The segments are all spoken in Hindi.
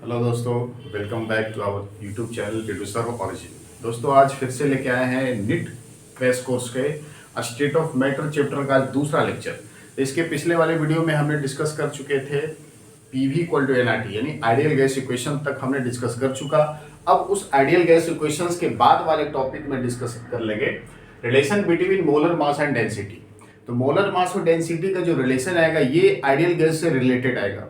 हेलो दोस्तों, welcome back to our YouTube channel deducer origin. दोस्तों आज फिर से लेके आए हैं निट क्रैश कोर्स के स्टेट ऑफ मैटर चैप्टर का दूसरा लेक्चर। इसके पिछले वाले वीडियो में हमने डिस्कस कर चुके थे पीवी इक्वल टू एनआरटी यानी आइडियल गैस इक्वेशन तक हमने डिस्कस कर चुका। अब उस आइडियल गैस इक्वेशंस के बाद वाले टॉपिक में डिस्कस कर लेंगे relation between molar mass and density. तो मोलर मास और डेंसिटी का जो रिलेशन आएगा ये आइडियल गैस से रिलेटेड आएगा।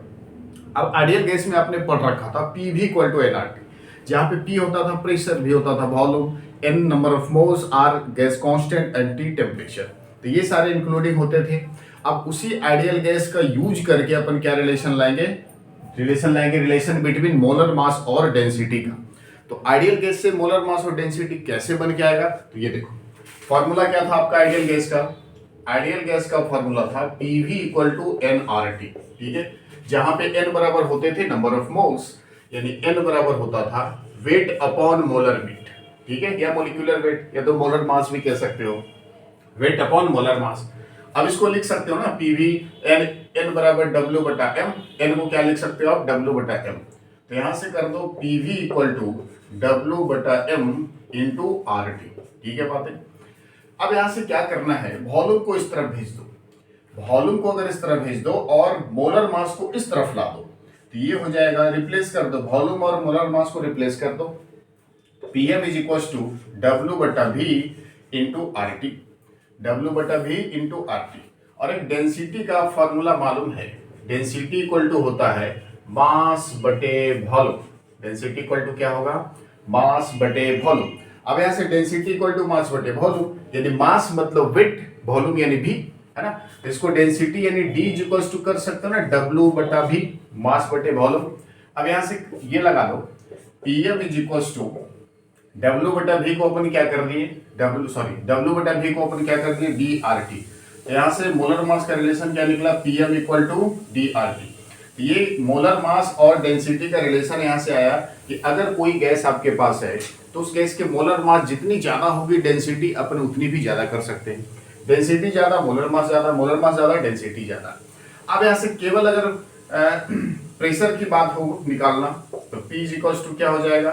अब आइडियल गैस में आपने पढ़ रखा था P V equal to NRT, जहां पे पी होता था प्रेशर, भी होता था volume, N number of moles, R gas constant and T temperature. तो ये सारे इंक्लूडिंग होते थे। अब उसी आइडियल गैस का यूज करके अपन क्या रिलेशन लाएंगे, रिलेशन बिटवीन मोलर मास और डेंसिटी का। तो आइडियल गैस से मोलर मास और डेंसिटी कैसे बन के आएगा, तो ये देखो फॉर्मूला क्या था आपका आइडियल गैस का। आइडियल गैस का फॉर्मूला था पीवी इक्वल टू एनआरटी, ठीक है, जहां पे n बराबर होते थे नंबर ऑफ मोल्स, यानी n बराबर होता था वेट अपॉन मोलर वेट, ठीक है, या मोलिकुलर वेट या तो मोलर मास भी कह सकते हो, वेट अपॉन मोलर मास। अब इसको लिख सकते हो ना पीवी n बराबर w बटा m, n को क्या लिख सकते हो आप w बटा m। तो यहां से कर दो पीवी इक्वल टू w बटा m इंटू आर टी, ठीक है बातें। अब यहां से क्या करना है, वॉल्यूम को इस तरफ भेज दो, वॉल्यूम को अगर इस तरफ भेज दो और मोलर मास को इस तरफ ला दो तो ये हो जाएगा, रिप्लेस कर दो वॉल्यूम और मोलर मास को रिप्लेस कर दो। Pm is equal to W बटा V into R T, W बटा वी इंटू आर टी। और एक डेंसिटी का फॉर्मूला मालूम है, डेंसिटी इक्वल टू होता है मास बटे वॉल्यूम। डेंसिटी इक्वल टू क्या होगा, मास बटे वॉल्यूम। अब यहां से डेंसिटी इक्वल टू मास बटे वॉल्यूम, यानी मास मतलब वेट, वॉल्यूम यानी भी, है ना। तो इसको डेंसिटी यानी डी इक्वल्स टू कर सकते हो ना डब्ल्यू बटा भी, मास बटे वॉल्यूम। अब यहां से ये लगा लो PM is equals to W बटा भी को अपन क्या कर दिए, डब्ल्यू बटा भी को अपन क्या कर दिए डी आर टी। तो यहां से मोलर मास का रिलेशन क्या निकला, PM equal to D R T. ये मोलर मास और डेंसिटी का रिलेशन यहां से आया कि अगर कोई गैस आपके पास है तो उस गैस के मोलर मास जितनी ज्यादा होगी डेंसिटी अपन उतनी भी ज्यादा कर सकते हैं। डेंसिटी ज्यादा मोलर मास ज्यादा, मोलर मास ज्यादा डेंसिटी ज्यादा। अब यहां से केवल अगर प्रेशर की बात हो निकालना तो P इज इक्वल्स टू क्या हो जाएगा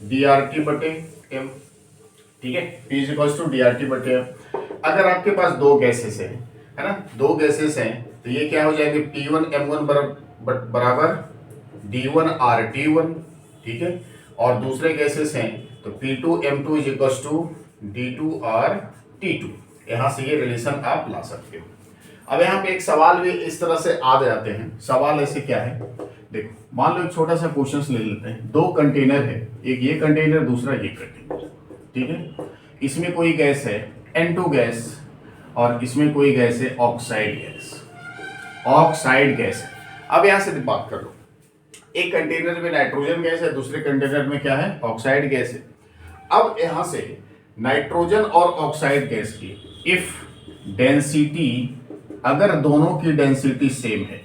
डी आर टी बटे एम, ठीक है, P is equals to D R T बटे एम। अगर आपके पास दो गैसेस है ना, दो गैसेस हैं तो ये क्या हो जाएंगे P1 M1 बराबर D1 RT1, ठीक है, और दूसरे गैसेस हैं तो P2 M2 is equals to D2 RT2। यहां से ये रिलेशन आप ला सकते हो। अब यहाँ पे एक सवाल भी इस तरह से आ जाते हैं। सवाल ऐसे क्या है, देखो मान लो एक छोटा सा क्वेश्चन ले लेते हैं। दो कंटेनर है, एक ये कंटेनर दूसरा ये कंटेनर, ठीक है, इसमें कोई गैस है N2 गैस और इसमें कोई गैस है ऑक्साइड गैस, ऑक्साइड गैस है। अब यहां से बात कर लो, एक कंटेनर में नाइट्रोजन गैस है, दूसरे कंटेनर में क्या है ऑक्साइड गैस है। अब यहां से नाइट्रोजन और ऑक्साइड गैस की इफ डेंसिटी, अगर दोनों की डेंसिटी सेम है,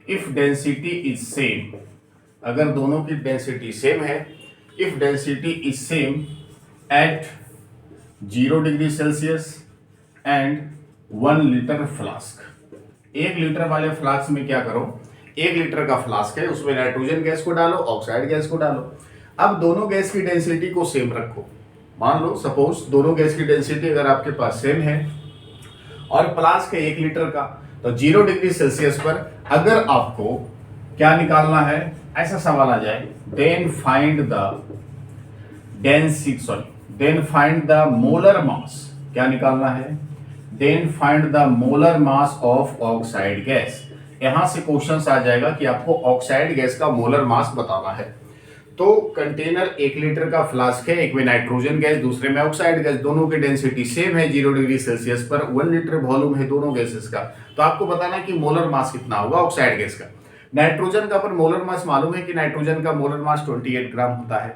इफ डेंसिटी इज सेम, अगर दोनों की डेंसिटी सेम है, if density is same at 0 degree Celsius and 1 litre flask. 1 litre वाले फ्लास्क में क्या करो, 1 लीटर का फ्लास्क है उसमें नाइट्रोजन गैस को डालो, ऑक्साइड गैस को डालो। अब दोनों गैस की डेंसिटी को सेम रखो। मान लो सपोज दोनों गैस की डेंसिटी अगर आपके पास सेम है और फ्लास्क है 1 लीटर का, तो 0 डिग्री सेल्सियस पर अगर आपको क्या निकालना है, ऐसा सवाल आ जाए, then find the molar mass, क्या निकालना है, then find the molar mass of oxide gas. यहां से क्वेश्चन आ जाएगा कि आपको ऑक्साइड गैस का मोलर मास बताना है। तो कंटेनर 1 लीटर का फ्लास्क है, एक में नाइट्रोजन गैस दूसरे में ऑक्साइड गैस, दोनों की डेंसिटी सेम है 0 डिग्री सेल्सियस पर, 1 लीटर वॉल्यूम है दोनों गैसेस का। तो आपको बताना है कि मोलर मास कितना होगा ऑक्साइड गैस का। नाइट्रोजन का पर मोलर मास मालूम है कि नाइट्रोजन का मोलर मास 28 ग्राम होता है,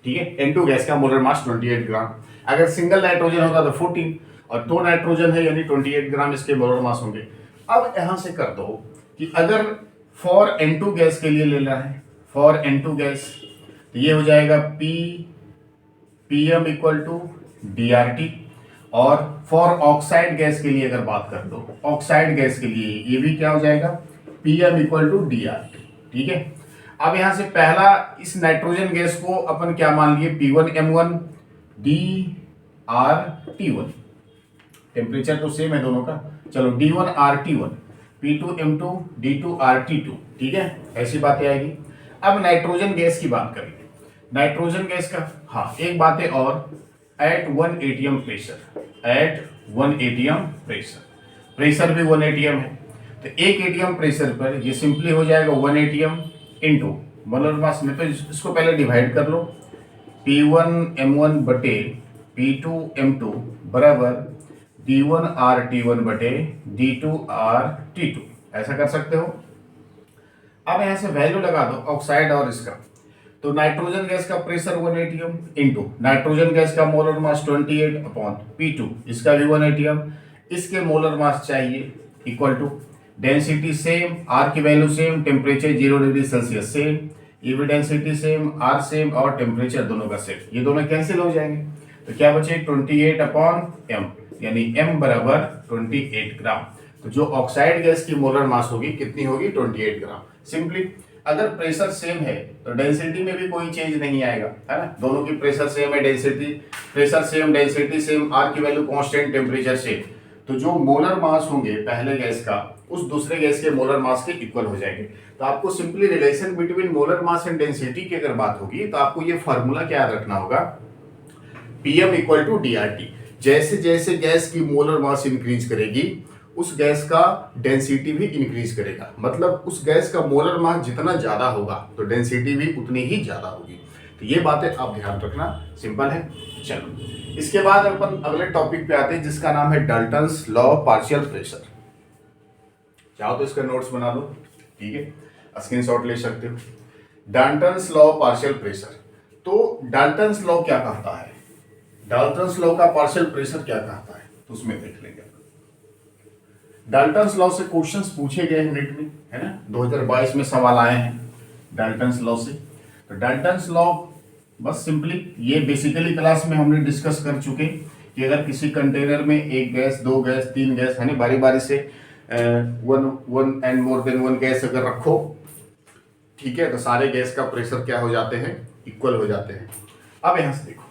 ठीक है, N2 गैस का मोलर मास 28 ग्राम। अगर सिंगल नाइट्रोजन होता तो 14 और 2 नाइट्रोजन है यानी 28 ग्राम इसके मोलर मास होंगे। अब यहां से कर दो कि अगर फॉर N2 गैस के लिए लेना है, फॉर N2 गैस तो ये हो जाएगा Pm इक्वल टू DRT, और फॉर ऑक्साइड गैस के लिए अगर बात कर दो, ऑक्साइड गैस के लिए ये भी क्या हो जाएगा Pm इक्वल टू DRT, ठीक है। अब यहां से पहला इस नाइट्रोजन गैस को अपन क्या मान लिए, P1M1 DRT1, टेम्परेचर तो सेम है दोनों का, चलो D1RT1 P2M2 D2RT2, ठीक है, ऐसी बातें आएगी। अब नाइट्रोजन गैस की बात करेंगे, नाइट्रोजन गैस का, हाँ एक बात है और, at 1 atm pressure, at 1 atm pressure, pressure भी 1 atm है, तो 1 atm प्रेशर पर ये सिंपली हो जाएगा 1 atm इंटू मोलर मास में, तो इसको पहले डिवाइड कर लो, P1M1 बटे P2M2 बराबर D1RT1 बटे D2RT2, ऐसा कर सकते हो। अब यहां से वैल्यू लगा दो ऑक्साइड और इसका, तो नाइट्रोजन गैस का pressure 1 atm into nitrogen gas का मोलर मास 28 अपॉन P2, इसका भी 1 atm, इसके मोलर मास चाहिए equal to density same, R की वैल्यू same, temperature 0 degree Celsius same, ये भी डेंसिटी सेम, आर सेम और टेम्परेचर दोनों का सेम, ये दोनों कैंसिल हो जाएंगे, तो क्या बचे 28 अपॉन m, यानी m बराबर 28 ग्राम। तो जो ऑक्साइड गैस की मोलर मास होगी कितनी होगी, 28 ग्राम। सिंपली अगर प्रेशर सेम है तो डेंसिटी में भी कोई चेंज नहीं आएगा, है ना, दोनों की प्रेशर सेम है, density, pressure same, density same, R की वैल्यू कांस्टेंट, टेम्परेचर सेम, तो जो मोलर मास होंगे पहले गैस का उस दूसरे गैस के मोलर मास के इक्वल हो जाएंगे। तो आपको simply relation between molar mass and density की अगर बात होगी तो आपको ये फॉर्मूला क्या याद रखना होगा, Pm इक्वल टू DRT। जैसे जैसे गैस की मोलर मास इंक्रीज करेगी उस गैस का डेंसिटी भी इंक्रीज करेगा, मतलब उस गैस का मोलर मास जितना ज्यादा होगा तो डेंसिटी भी उतनी ही ज्यादा होगी। तो ये बातें आप ध्यान रखना, सिंपल है। चलो इसके बाद अपन अगले टॉपिक पे आते हैं जिसका नाम है Dalton's law of partial pressure. चाहो तो इसका नोट्स बना लो, ठीक है, स्क्रीनशॉट ले सकते हो। Dalton's law of partial pressure, तो डाल्टन्स लॉ क्या कहता है, डाल्टन्स लॉ का पार्शियल प्रेशर क्या कहता है, तो उसमें देख लेंगे। डाल्टन्स लॉ से क्वेश्चंस पूछे गए हैं नेट में, है ना, 2022 में सवाल आए हैं डाल्टन्स लॉ से। तो डाल्टन्स लॉ बस सिंपली ये बेसिकली क्लास में हमने डिस्कस कर चुके कि अगर किसी कंटेनर में एक गैस, दो गैस, तीन गैस, है ना, बारी बारी से one and more than one gas अगर रखो, ठीक है, तो सारे गैस का प्रेशर क्या हो जाते हैं, इक्वल हो जाते हैं। अब यहां से देखो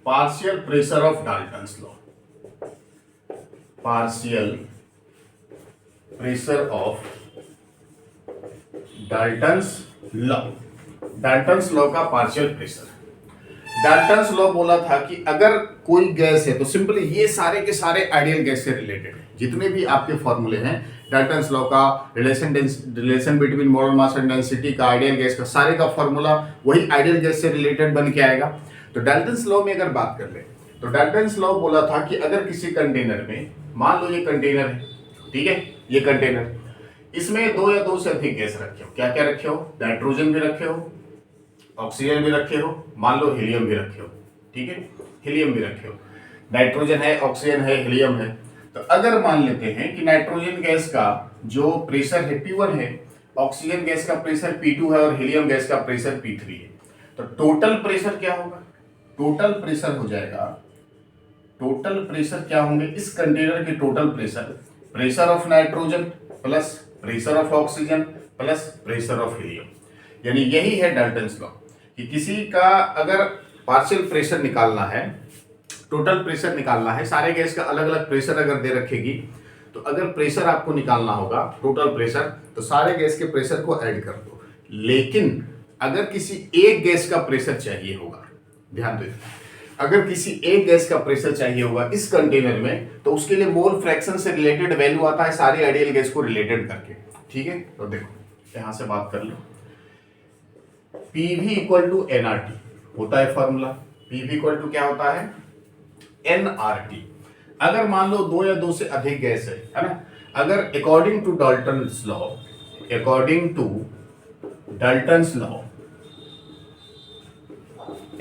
partial pressure of Dalton's law, partial pressure of Dalton's law, Dalton's law का पार्शियल प्रेशर। डाल्टन्स लॉ बोला था कि अगर कोई गैस है तो सिंपली ये सारे के सारे आइडियल गैस से रिलेटेड है, जितने भी आपके फॉर्मूले हैं डाल्टन्स लॉ का, relation between molar mass and density का, आइडियल गैस का, सारे का फॉर्मूला वही आइडियल गैस से रिलेटेड बन के आएगा। तो डाल्टन्स लॉ में अगर बात कर ले तो डाल्टन्स लॉ बोला था कि अगर किसी कंटेनर में, मान लो ये कंटेनर है, ठीक है, ये कंटेनर, इसमें दो या दो से अधिक गैस रखे हो, क्या क्या रखे हो, नाइट्रोजन भी रखे हो, ऑक्सीजन भी रखे हो, मान लो हीलियम भी रखे हो, ठीक है, हीलियम भी रखे हो, नाइट्रोजन है, ऑक्सीजन है, हीलियम है। तो अगर मान लेते हैं कि नाइट्रोजन गैस का जो प्रेशर है P1 है, ऑक्सीजन गैस का प्रेशर P2 है और हीलियम गैस का प्रेशर P3 है, तो टोटल प्रेशर क्या होगा, टोटल प्रेशर हो जाएगा, टोटल प्रेशर क्या होंगे इस कंटेनर के total pressure, pressure of nitrogen plus pressure of oxygen plus pressure of helium. यानी यही है डाल्टन्स लॉ कि किसी का अगर पार्शियल प्रेशर निकालना है, टोटल प्रेशर निकालना है, सारे गैस का अलग अलग प्रेशर अगर दे रखेगी, तो अगर प्रेशर आपको निकालना होगा टोटल प्रेशर, तो सारे गैस के प्रेशर को ऐड कर दो। लेकिन अगर किसी एक गैस का प्रेशर चाहिए होगा, ध्यान दो, अगर किसी एक गैस का प्रेशर चाहिए होगा इस कंटेनर में, तो उसके लिए मोल फ्रैक्शन से रिलेटेड वैल्यू आता है सारी आइडियल गैस को रिलेटेड करके, ठीक है। तो देखो यहां से बात कर लो, PV इक्वल टू NRT होता है फॉर्मूला, PV इक्वल टू क्या होता है, NRT। अगर मान लो दो या दो से अधिक गैस है ना, अगर according to Dalton's law, according to Dalton's law,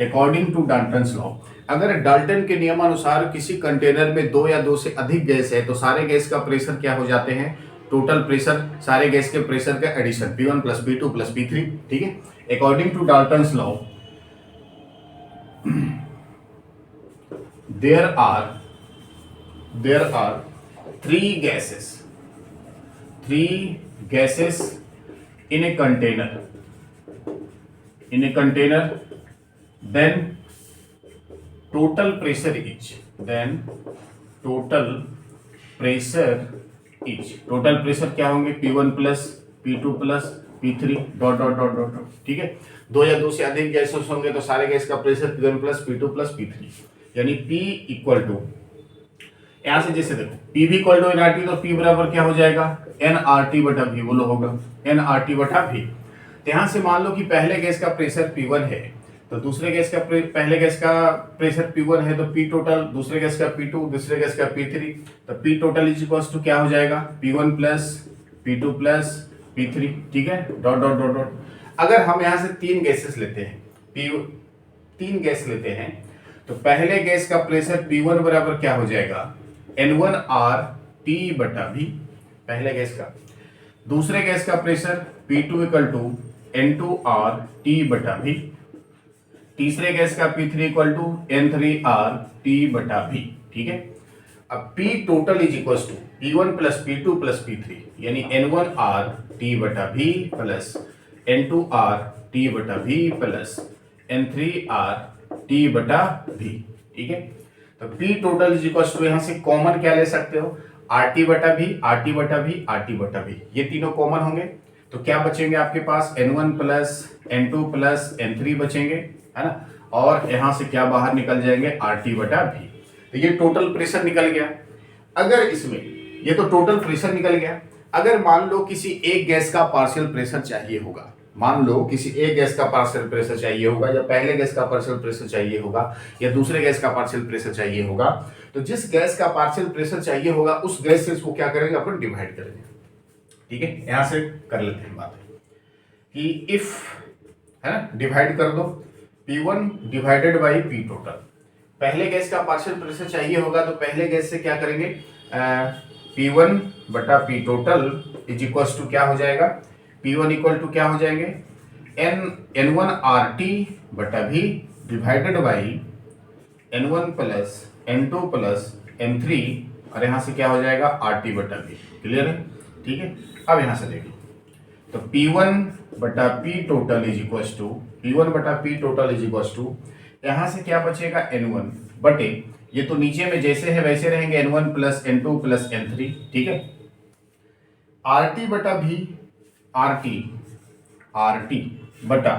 according to Dalton's law, अगर डाल्टन के नियमानुसार किसी कंटेनर में दो या दो से अधिक गैस है तो सारे गैस का प्रेशर क्या हो जाते हैं, टोटल प्रेशर, सारे गैस के प्रेशर का addition P1 plus P2 plus P3, ठीक है। According to Dalton's law there are three gases in a container, then total pressure is, total pressure क्या होंगे, P1 plus P2 plus P3 dot dot dot dot dot, ठीक है। दो या दो से अधिक गैसेस होंगे तो सारे गैस का pressure P1 plus P2 plus P3, यानी P इक्वल टू, यहां से जैसे देखो P भी इक्वल टू nRT, तो P बराबर क्या हो जाएगा, nRT बटा V, बोलो होगा nRT बटा V। तो यहां से मान लो कि पहले गैस का प्रेशर P1 है, तो दूसरे गैस का पहले गैस का प्रेशर P1 है, तो P टोटल, दूसरे गैस का P2, दूसरे गैस का P3, तो P total is equals to क्या हो जाएगा, P1 plus P2 plus P3, ठीक है, डॉट डॉट डॉट डॉट। अगर हम यहाँ से तीन गैसेस लेते हैं, तीन गैस लेते हैं, तो पहले गैस का प्रेशर P1 बराबर क्या हो जाएगा, N1RT बटा V, पहले गैस का। दूसरे गैस का pressure P2 equal to N2RT बटा V, तीसरे गैस का P3 इक्वल टू N3RT बटा V, ठीक है। अब P total is equal to P1 plus P2 plus P3, यानी N1RT बटा V प्लस N2RT बटा V प्लस N3RT बटा V, ठीक है। तो P total is equal to, यहां से कॉमन क्या ले सकते हो, RT बटा V, RT बटा V, RT बटा V, ये तीनों कॉमन होंगे, तो क्या बचेंगे आपके पास, N1 plus N2 plus N3 बचेंगे, है ना, और यहां से क्या बाहर निकल जाएंगे, RT बटा V। तो ये टोटल प्रेशर निकल गया। अगर इसमें, ये तो टोटल प्रेशर निकल गया, अगर मान लो किसी एक गैस का पार्शियल प्रेशर चाहिए होगा, मान लो किसी एक गैस का पार्शियल प्रेशर चाहिए होगा, या पहले गैस का पार्शियल प्रेशर चाहिए होगा, या दूसरे गैस का पार्शियल प्रेशर चाहिए होगा, तो जिस गैस का पार्शियल प्रेशर चाहिए होगा उस गैस से इसको क्या करेंगे, अपन डिवाइड करेंगे, ठीक है। यहां से कर लेते हैं बात कि इफ, है ना, डिवाइड कर दो P1 divided by P total. पहले गैस का पार्शियल प्रेशर चाहिए होगा तो पहले गैस से क्या करेंगे, P1 बटा P total is equal to क्या हो जाएगा, P1 इक्वल टू क्या हो जाएंगे, N1RT बटा V divided by N1 plus N2 plus N3, और यहाँ से क्या हो जाएगा, RT बटा V। क्लियर है, ठीक है। अब यहाँ से देखिए, तो P1 बटा P total is equal to, P1 बटा P total is equal to, यहाँ से क्या बचेगा, N1 बटे, ये तो नीचे में जैसे है वैसे रहेंगे, N1 plus N2 plus N3, ठीक है। RT बटा V, RT बटा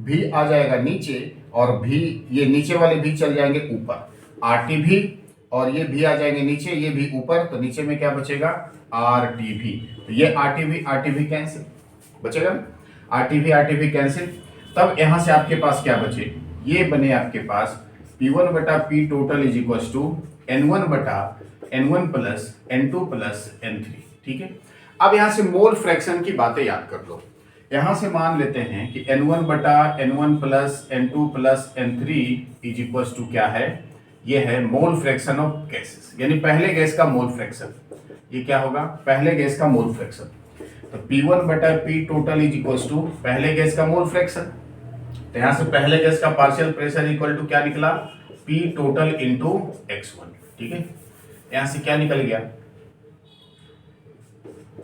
V आ जाएगा नीचे, और V, ये नीचे वाले भी चल जाएंगे ऊपर, RT भी, और ये भी आ जाएंगे नीचे, ये भी ऊपर, तो नीचे में क्या बचेगा, RT भी। तो ये RT भी कैंसिल बचेगा, RT भी कैंसिल। तब यहां से आपके पास क्या बचे, ये बने आपके पास P1 बटा P total is equal to N1 बटा N1 plus N2 plus N3, ठीक है। अब यहां से मोल फ्रैक्शन की बातें याद कर लो। यहां से मान लेते हैं कि N1 बटा N1 plus N2 plus N3 is equal to क्या है, ये है मोल फ्रैक्शन ऑफ गैसेस, यानी पहले गैस का मोल फ्रैक्शन। ये क्या होगा, पहले गैस का मोल फ्रैक्शन। तो P1 बटा P total is equal to पहले गैस का मोल फ्रैक्शन, तो यहां से पहले गैस का पार्शियल प्रेशर इक्वल टू क्या निकला, P टोटल इंटू x1, ठीक है। यहां से क्या निकल गया,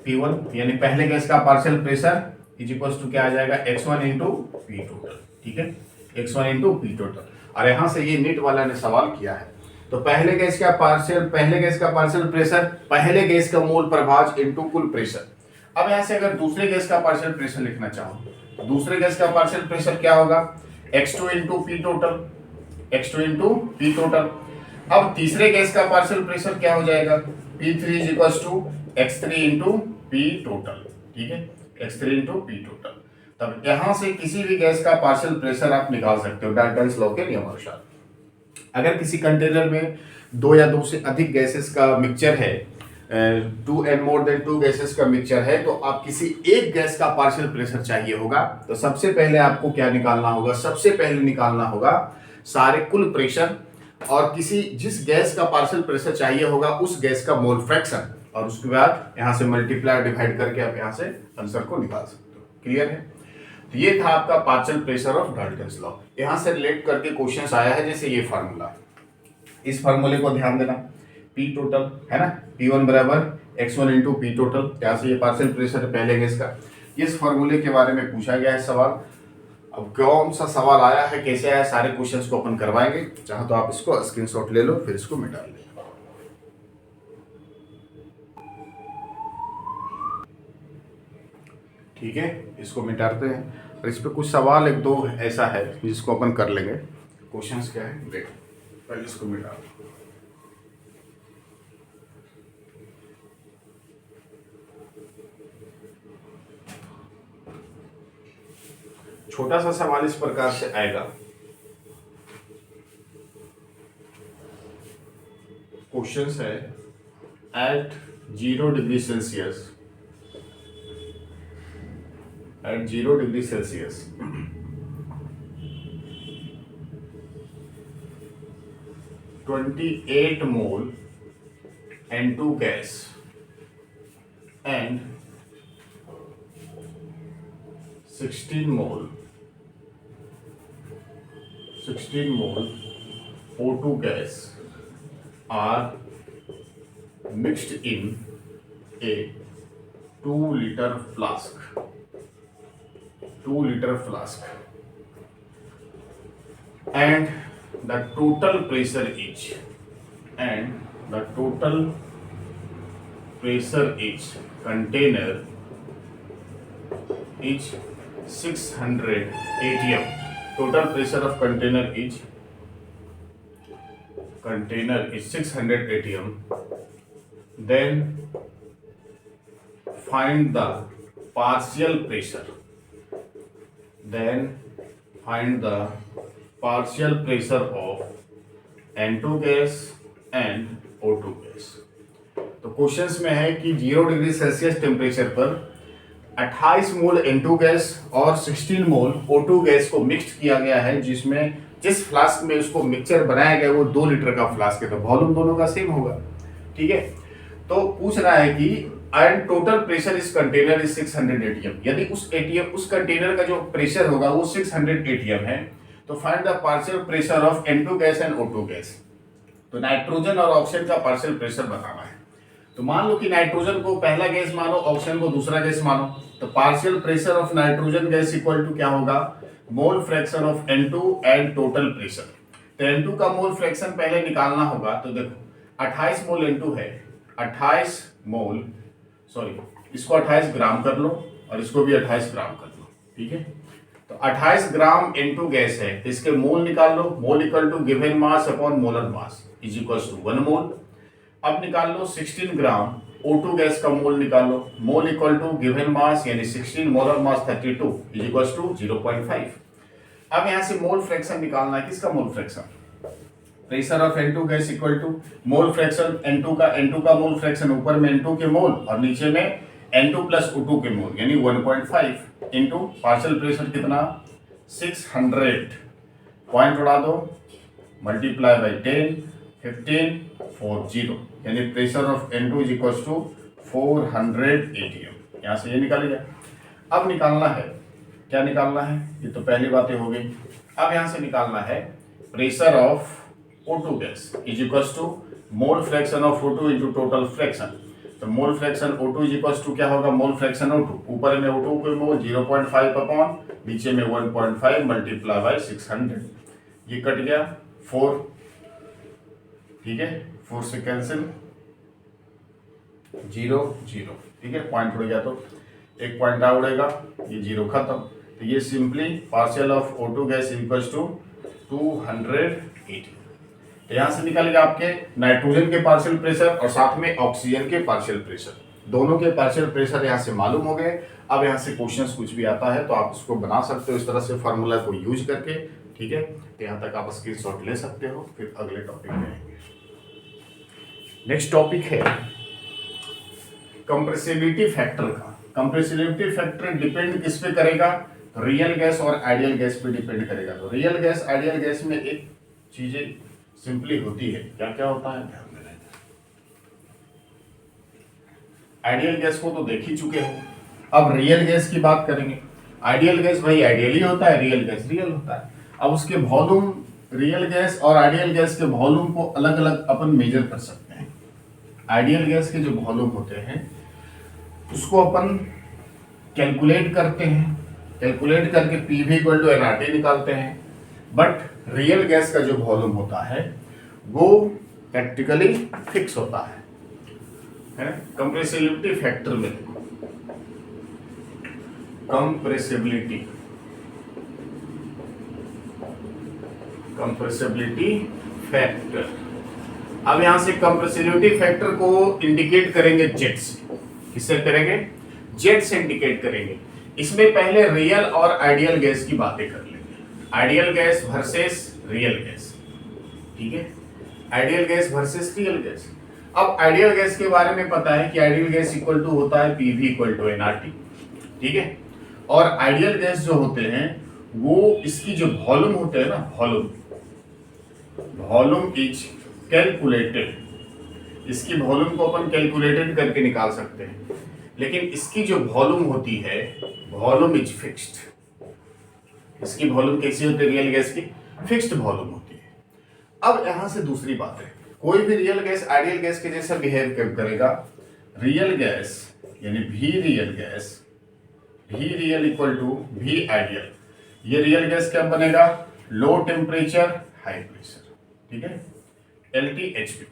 P1, यानी पहले गैस का partial pressure is equal to क्या आ जाएगा, x1 इंटू P टोटल, ठीक है, x1 इंटू P टोटल। और यहां से ये नीट वाला ने सवाल किया है, तो पहले गैस का पार्शियल प्रेशर, पहले गैस का मोल प्रभाज इंटू कुल प्रेशर। अब यहां से अगर दूसरे गैस का पार्शियल प्रेशर लिखना चाहो, तो दूसरे गैस का पार्शियल प्रेशर क्या होगा, x2 into P total, x2 into P total. अब तीसरे गैस का पार्शियल प्रेशर क्या हो जाएगा, P3 is equal to x3 into P total, ठीक है, x3 इंटू P टोटल। तब यहां से किसी भी गैस का पार्शियल प्रेशर आप निकाल सकते हो डाल्टन्स लॉ के नियम अनुसार। अगर किसी कंटेनर में दो या दो से अधिक गैसेस का मिक्सचर है, 2 and more than 2 गैसेस का मिक्सचर है, तो आप किसी एक गैस का पार्शियल प्रेशर चाहिए होगा, तो सबसे पहले आपको क्या निकालना होगा, सबसे पहले निकालना होगा सारे कुल प्रेशर, और जिस गैस का पार्शियल प्रेशर चाहिए होगा उस गैस का मोल फ्रैक्शन, और उसके बाद यहां से मल्टीप्लाई डिवाइड करके आप यहां से आंसर को निकाल सकते हो। क्लियर है, तो ये था आपका partial pressure of Dalton's law. यहां से रिलेट करके क्वेश्चंस आया है, जैसे ये फार्मूला, इस फार्मूले को ध्यान देना, P टोटल है ना, P1 बराबर x1 इंटू P टोटल, यहाँ से ये पार्शियल प्रेशर है पहले गैस का, इस फॉर्मूले के बारे में पूछा गया है सवाल। अब कौन सा सवाल आया है, कैसे आया, सारे क्वेश्चंस को अपन करवाएंगे। चाहो तो आप इसको स्क्रीनशॉट ले लो, फिर इसको मिटा लें। ठीक है, इसको मिटाते हैं और इस पे कुछ सवाल एक दो ऐसा है जिसको अपन कर लेंगे। क्वेश्चंस क्या है देखो, पहले इसको मिटा दो। छोटा सा सवाल इस प्रकार से आएगा। क्वेश्चंस है at 0 degree Celsius, at 0 degree Celsius, 28 mole N2 gas and 16 mole O2 gas are mixed in a 2-liter flask. 2-liter flask, and the total pressure is container is 600 atm. Total pressure of container is 600 atm. Then find the partial pressure. of N2 gas and O2 gas. तो क्वेश्चंस में है कि 0 डिग्री सेल्सियस टेम्परेचर पर 28 मोल N2 गैस और 16 मोल O2 गैस को मिक्स किया गया है, जिसमें जिस फ्लास्क में उसको मिक्सचर बनाया गया वो 2 लीटर का फ्लास्क है, तो वॉल्यूम दोनों का सेम होगा। ठीक है, तो पूछ रहा है कि एंड टोटल प्रेशर इस कंटेनर इज 600 एटीएम। यदि उस कंटेनर का जो प्रेशर होगा वो 600 एटीएम है, तो find the partial pressure of N2 gas and O2 gas. तो नाइट्रोजन और ऑक्सीजन का पार्शियल प्रेशर बताना है। तो मान लो कि नाइट्रोजन को पहला गैस मानो, ऑक्सीजन को दूसरा गैस मानो, तो partial pressure of nitrogen gas equal to क्या होगा, mole fraction of N2 and total pressure. तो N2 का मोल फ्रैक्शन पहले निकालना होगा। तो देखो 28 मोल N2 है, 28 मोल, सॉरी इसको 28 ग्राम कर लो और इसको भी 28 ग्राम कर लो। ठीक है, तो 28 ग्राम N2 गैस है, इसके मोल निकाल लो। Mole equal to given mass upon molar mass is equal to 1 mole. अब निकाल लो 16 ग्राम O2 गैस का मोल निकाल लो। Mole equal to given mass यानी 16 molar mass 32 is equal to 0.5। अब यहाँ से मोल फ्रैक्शन निकालना है। किसका mole fraction, pressure of N2 gas equal to mole fraction N2 का मोल फ्रैक्शन, ऊपर में N2 के मोल और नीचे में N2 प्लस O2 के मोल, यानी 1.5 इंटू पार्शियल प्रेशर कितना 600, पॉइंट उड़ा दो, मल्टीप्लाई बाई 10, 15, 40, यानी pressure of N2 is equal to 400 ATM. यहाँ से ये निकल गया। अब निकालना है, क्या निकालना है, ये तो पहली बातें हो गई। अब यहाँ से निकालना है pressure of O2 gas is equal to mole fraction of O2 into total fraction. तो mole fraction O2 is equal to क्या होगा, मोल फ्रैक्शन O2, ऊपर में O2 के मोल 0.5 अपॉन नीचे में 1.5 मल्टीप्लाई बाई 600, ये कट गया 4। ठीक है, 4 से कैंसिल, 0 0। ठीक है, पॉइंट उड़ गया तो एक पॉइंट आ उड़ेगा, ये 0 खत्म। तो ये simply partial of O2 gas equal to 280। तो यहाँ से निकल गया आपके नाइट्रोजन के पार्शियल प्रेशर और साथ में ऑक्सीजन के पार्शियल प्रेशर, दोनों के पार्शियल प्रेशर यहाँ से मालूम हो गए। अब यहाँ से क्वेश्चंस कुछ भी आता है तो आप उसको बना सकते हो इस तरह से फार्मूला को यूज करके। ठीक है, तो यहाँ तक आप स्क्रीनशॉट ले सकते हो, फिर अगले टॉपिक में आएंगे। नेक्स्ट टॉपिक है कंप्रेसिबिलिटी फैक्टर का। कंप्रेसिबिलिटी फैक्टर डिपेंड किस पे करेगा, रियल गैस और आइडियल गैस पे डिपेंड करेगा। तो रियल गैस आइडियल गैस में एक चीजें सिंपली होती है, क्या क्या होता है ध्यान देना। आइडियल गैस को तो देख ही चुके हो, अब रियल गैस की बात करेंगे। आइडियल गैस भाई आइडियली होता है, रियल गैस रियल होता है। अब उसके वॉल्यूम, रियल गैस और आइडियल गैस के वॉल्यूम को अलग अलग अपन मेजर कर सकते हैं। आइडियल गैस के जो वॉल्यूम होते हैं उसको अपन कैलकुलेट करते हैं, कैलकुलेट करके पीवी इक्वल टू एनआरटी निकालते हैं, बट रियल गैस का जो वॉल्यूम होता है वो प्रैक्टिकली फिक्स होता है। कंप्रेसिबिलिटी फैक्टर में कंप्रेसिबिलिटी फैक्टर, अब यहां से कंप्रेसिबिलिटी फैक्टर को इंडिकेट करेंगे जेट से। किससे करेंगे? जेट से इंडिकेट करेंगे। इसमें पहले रियल और आइडियल गैस की बातें कर लेंगे। Ideal gas versus real gas, ठीक है, ideal gas versus real gas. अब आइडियल गैस के बारे में पता है कि आइडियल गैस इक्वल टू होता है पीवी इक्वल टू एनआरटी, ठीक है। और आइडियल गैस जो होते हैं वो इसकी जो वॉल्यूम होते हैं ना, वॉल्यूम इज कैलकुलेटेड, इसकी वॉल्यूम को अपन कैलकुलेटेड करके निकाल सकते हैं, लेकिन इसकी जो वॉल्यूम होती है वॉल्यूम इज फिक्स्ड। इसकी वॉल्यूम कैसी होती है? रियल गैस की फिक्स्ड वॉल्यूम होती है। अब यहां से दूसरी बात है, कोई भी रियल गैस आइडियल गैस के जैसा बिहेव करेगा। रियल गैस यानी भी रियल इक्वल टू भी आइडियल, ये रियल गैस क्या बनेगा? लो टेम्परेचर हाई प्रेशर, ठीक है, LTHP।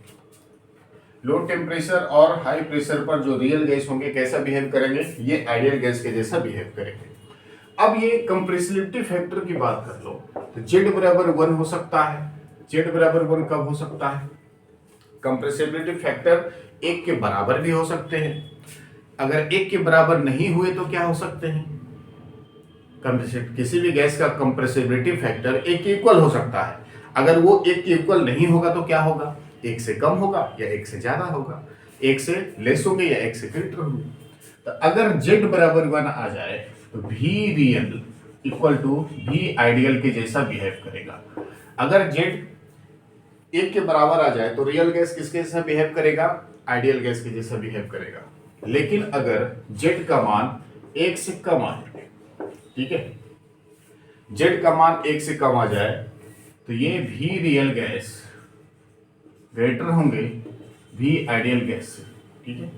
लो टेम्परेचर और हाई प्रेशर पर जो रियल गैस होंगे कैसा बिहेव करेंगे? ये आइडियल गैस के जैसा बिहेव करेंगे। अब ये कंप्रेसिबिलिटी फैक्टर की बात कर लो तो Z बराबर 1 हो सकता है। Z बराबर 1 कब हो सकता है? कंप्रेसिबिलिटी फैक्टर 1 के बराबर भी हो सकते हैं। अगर 1 के बराबर नहीं हुए तो क्या हो सकते हैं? किसी भी गैस का कंप्रेसिबिलिटी फैक्टर 1 के इक्वल हो सकता है। अगर वो 1 के इक्वल नहीं होगा तो क्या होगा? 1 से कम होगा या 1 से ज्यादा होगा, 1 से लेस होंगे या 1 से ग्रेटर होंगे। तो अगर Z बराबर 1 आ जाए तो भी रियल इक्वल टू भी आइडियल के जैसा बिहेव करेगा। अगर Z 1 के बराबर आ जाए तो रियल गैस किसके जैसा बिहेव करेगा? आइडियल गैस के जैसा बिहेव करेगा। लेकिन अगर Z का मान 1 से कम आ जाए, ठीक है, Z का मान 1 से कम आ जाए तो ये भी रियल गैस ग्रेटर होंगे भी आइडियल गैस से, ठीक है।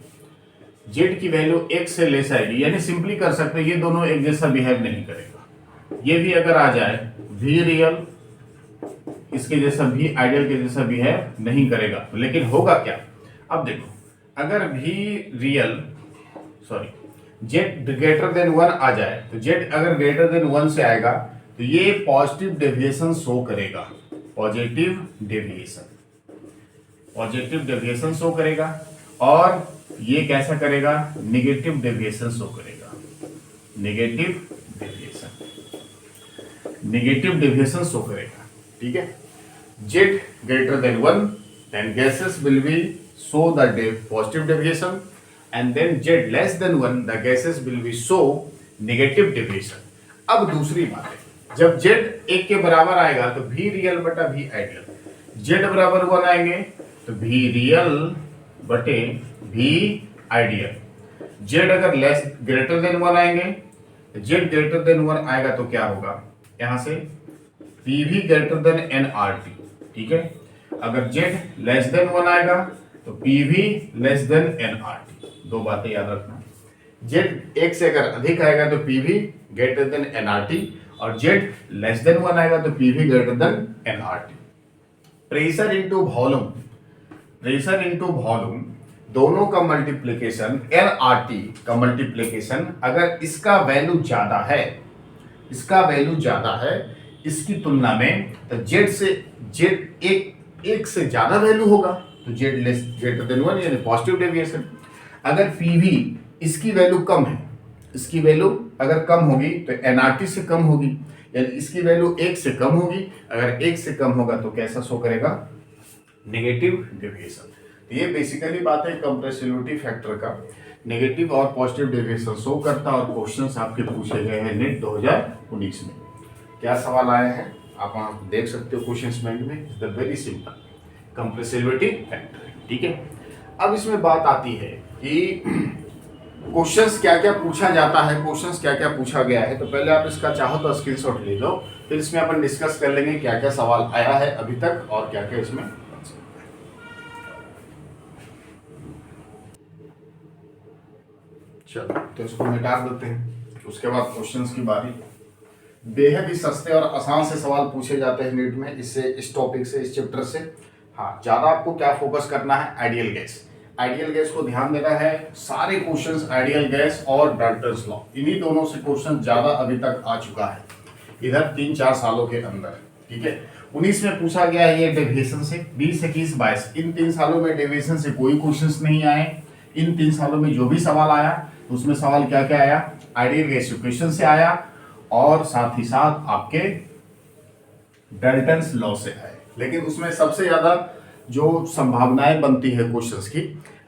Z की वैल्यू 1 से लेस आएगी, यानी सिंपली कर सकते हैं ये दोनों एक जैसा बिहेव नहीं करेगा। ये भी अगर आ जाए भी रियल इसके जैसा भी आइडियल के जैसा बिहेव नहीं करेगा, लेकिन होगा क्या? अब देखो, अगर भी रियल Z ग्रेटर देन 1 आ जाए तो Z अगर ग्रेटर देन 1 से आएगा तो ये पॉजिटिव डेविएशन शो करेगा, पॉजिटिव डेविएशन शो करेगा। और ये कैसा करेगा? नेगेटिव डेविएशन शो करेगा, नेगेटिव डेविएशन शो करेगा, ठीक है। Z greater than 1 then gases will be show the positive deviation, and then Z less than 1 the gases will be show negative deviation। अब दूसरी बात है, जब Z 1 के बराबर आएगा तो भी रियल बटा भी आइडियल, Z बराबर 1 आएंगे तो भी रियल बटे भी आइडियल। Z अगर लेस ग्रेटर देन 1 आएंगे, Z ग्रेटर देन 1 आएगा तो क्या होगा? यहां से PV ग्रेटर देन NRT, ठीक है। अगर Z लेस देन 1 आएगा तो PV लेस देन NRT। दो बातें याद रखना, Z 1 से अगर अधिक आएगा तो PV ग्रेटर देन NRT, और Z लेस देन 1 आएगा तो PV greater than NRT। Pressure into volume दोनों का मल्टीप्लिकेशन, NRT का मल्टीप्लिकेशन अगर इसका वैल्यू ज्यादा है इसकी तुलना में, तो Z एक से ज्यादा वैल्यू होगा तो Z लेस ग्रेटर देन 1 यानी पॉजिटिव डेविएशन। अगर PV इसकी वैल्यू कम है, इसकी वैल्यू अगर कम होगी तो NRT से कम होगी, यानी इसकी वैल्यू 1 से कम होगी। अगर 1 से कम होगा तो कैसा शो करेगा? Negative deviation. तो ये बेसिकली बात है कंप्रेसिबिलिटी फैक्टर का, नेगेटिव और पॉजिटिव डेविएशन शो करता। और क्वेश्चंस आपके पूछे गए हैं नेट 2019 में। क्या सवाल आए हैं आप देख सकते हो क्वेश्चंस बैंक में। It's very simple, compressibility factor, ठीक है। अब इसमें बात आती है कि क्वेश्चंस क्या क्या पूछा जाता है, क्वेश्चंस क्या क्या पूछा गया है। तो पहले आप इसका चाहो तो स्क्रीनशॉट ले लो, फिर इसमें अपन डिस्कस कर लेंगे क्या क्या सवाल आया है अभी तक और क्या क्या इसमें। चलो तो इसको मिटा देते हैं। उसके बाद क्वेश्चंस की बारी। बेहद ही सस्ते और आसान से सवाल पूछे जाते हैं नीट में, इससे इस टॉपिक से, इस चैप्टर से। हाँ, ज़्यादा आपको क्या फोकस करना है, आइडियल गैस। आइडियल गैस को ध्यान देना है। सारे क्वेश्चंस आइडियल गैस और डाल्टन्स लॉ, इन्हीं दोनों से क्वेश्चन ज़्यादा अभी तक आ चुका है इधर 3-4 सालों के अंदर। ठीक है, 19 में पूछा गया है ये डेविएशन से, 20, 21, 22, इन 3 सालों में डेविएशन से कोई क्वेश्चंस नहीं आए। इन 3 सालों में जो भी सवाल आया उसमें सवाल क्या क्या आया, आइडियल गैस इक्वेशन से आया और साथ ही साथ आपके डाल्टन्स लॉ से आए। लेकिन उसमें सबसे ज्यादा जो संभावनाएं बनती है क्वेश्चंस की,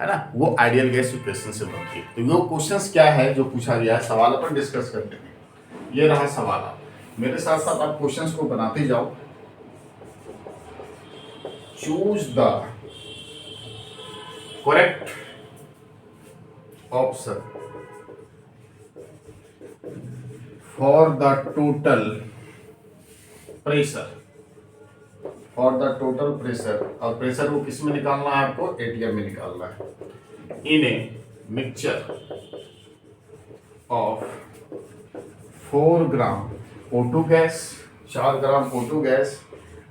है ना, वो आइडियल गैस इक्वेशन से बनती है। तो वो क्वेश्चंस क्या है जो पूछा गया है, सवाल अपन डिस्कस करते हैं। ये रहा सवाल, आप मेरे साथ साथ आप क्वेश्चंस को बनाते जाओ। Choose the correct option for the total pressure, और प्रेशर को किस में निकालना है आपको, एटीएम में निकालना है। In a mixture of 4 gram O2 gas, 4 gram O2 gas